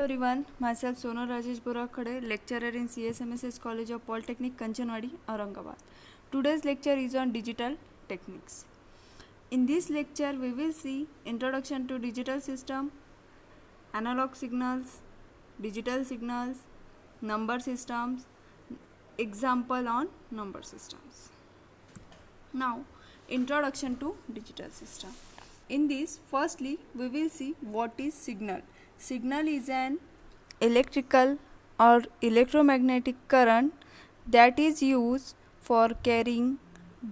everyone, myself Sonu Rajesh Burakhade, lecturer in CSMSS College of Polytechnic, Kanchanwadi, Aurangabad. Today's lecture is on digital techniques. In this lecture, we will see introduction to digital system, analog signals, digital signals, number systems, example on number systems. Now, introduction to digital system. In this, firstly, we will see what is signal. Signal is an electrical or electromagnetic current that is used for carrying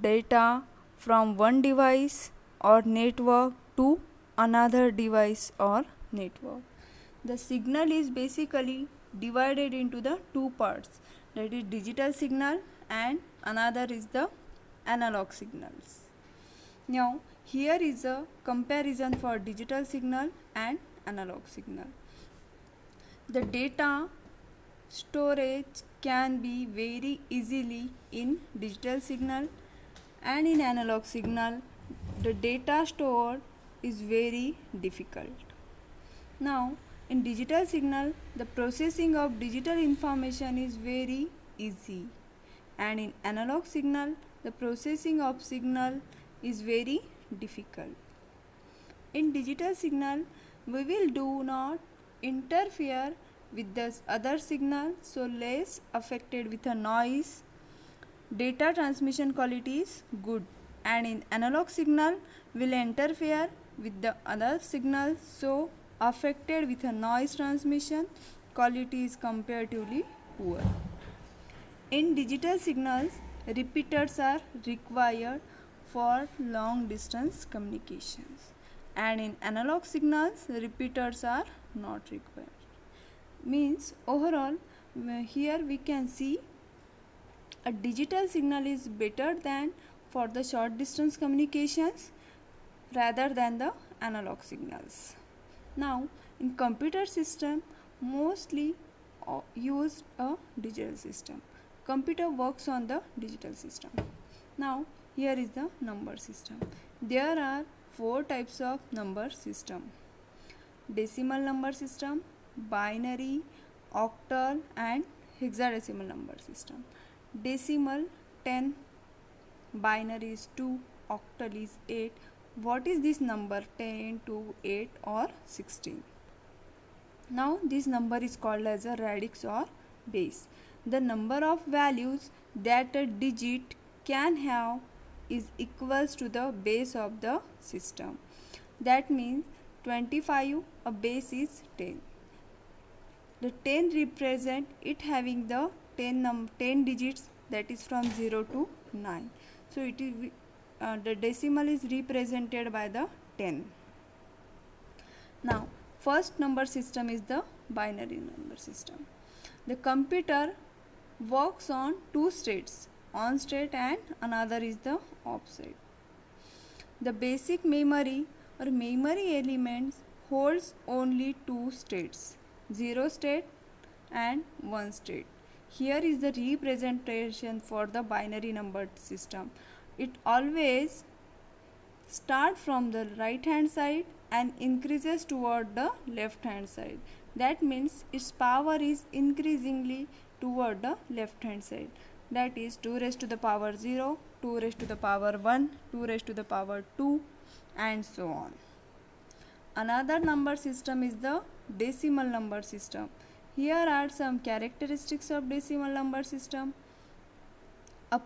data from one device or network to another device or network. The signal is basically divided into the two parts, that is digital signal and another is the analog signals. Now here is a comparison for digital signal and analog signal. The data storage can be very easily in digital signal, and in analog signal the data stored is very difficult. Now in digital signal the processing of digital information is very easy, and in analog signal the processing of signal is very difficult. In digital signal we will do not interfere with the other signal, so less affected with a noise. Data transmission quality is good, and in analog signal will interfere with the other signal, so affected with a noise transmission quality is comparatively poor. In digital signals, repeaters are required for long distance communications, and in analog signals repeaters are not required. Means overall here we can see a digital signal is better than for the short distance communications rather than the analog signals. Now in computer system mostly use a digital system. Computer works on the digital system. Now here is the number system. There are four types of number system: decimal number system, binary, octal and hexadecimal number system. Decimal 10, binary is 2, octal is 8. What is this number 10, 2, 8 or 16? Now this number is called as a radix or base. The number of values that a digit can have is equals to the base of the system. That means 25, a base is 10. The 10 represent it having the 10 digits, that is from 0 to 9. So it is the decimal is represented by the 10. Now first number system is the binary number system. The computer works on two states, on state and another is the off state. The basic memory or memory elements holds only two states, 0 state and 1 state. Here is the representation for the binary number system. It always start from the right hand side and increases toward the left hand side. That means its power is increasingly toward the left hand side. That is 2 raised to the power 0, 2 raised to the power 1, 2 raised to the power 2 and so on. Another number system is the decimal number system. Here are some characteristics of decimal number system. A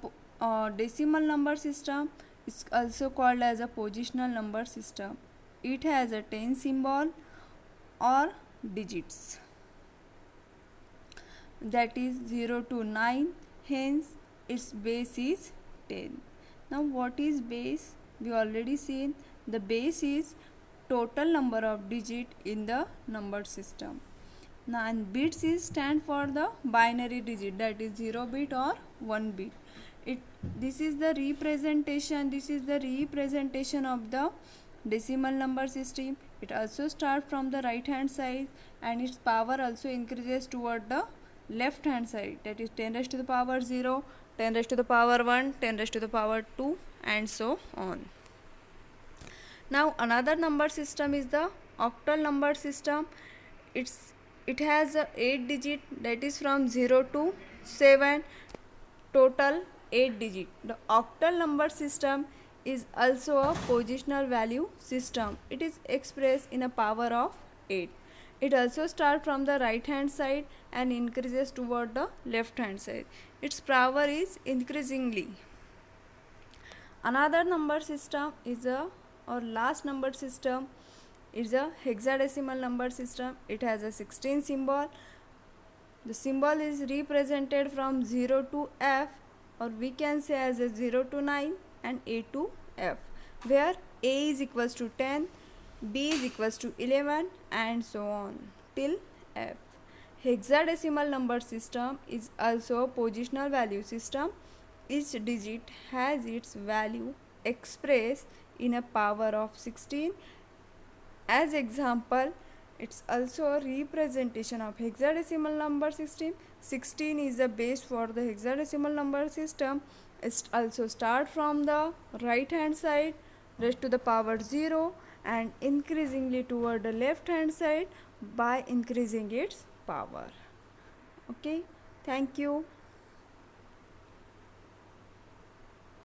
decimal number system is also called as a positional number system. It has a 10 symbol or digits, that is 0 to 9, hence its base is 10. Now what is base? We already seen the base is total number of digit in the number system. Now and bits is stand for the binary digit, that is 0 bit or 1 bit. This is the representation of the decimal number system. It also starts from the right hand side and its power also increases toward the left hand side, that is 10 raised to the power 0, 10 raised to the power 1, 10 raised to the power 2 and so on. Now another number system is the octal number system. Its it has a 8 digit, that is from 0 to 7, total 8 digit. The octal number system is also a positional value system. It is expressed in a power of 8. It also starts from the right hand side and increases toward the left hand side. Its power is increasingly. Another number system is last number system is a hexadecimal number system. It has a 16 symbol. The symbol is represented from 0 to F, or we can say as a 0 to 9 and A to F, where A is equals to 10, B is equals to 11 and so on till F. Hexadecimal number system is also a positional value system. Each digit has its value expressed in a power of 16. As example, it's also a representation of hexadecimal number system. 16 is the base for the hexadecimal number system. It also start from the right hand side, raised to the power 0 and increasingly toward the left hand side by increasing its power. Okay, thank you.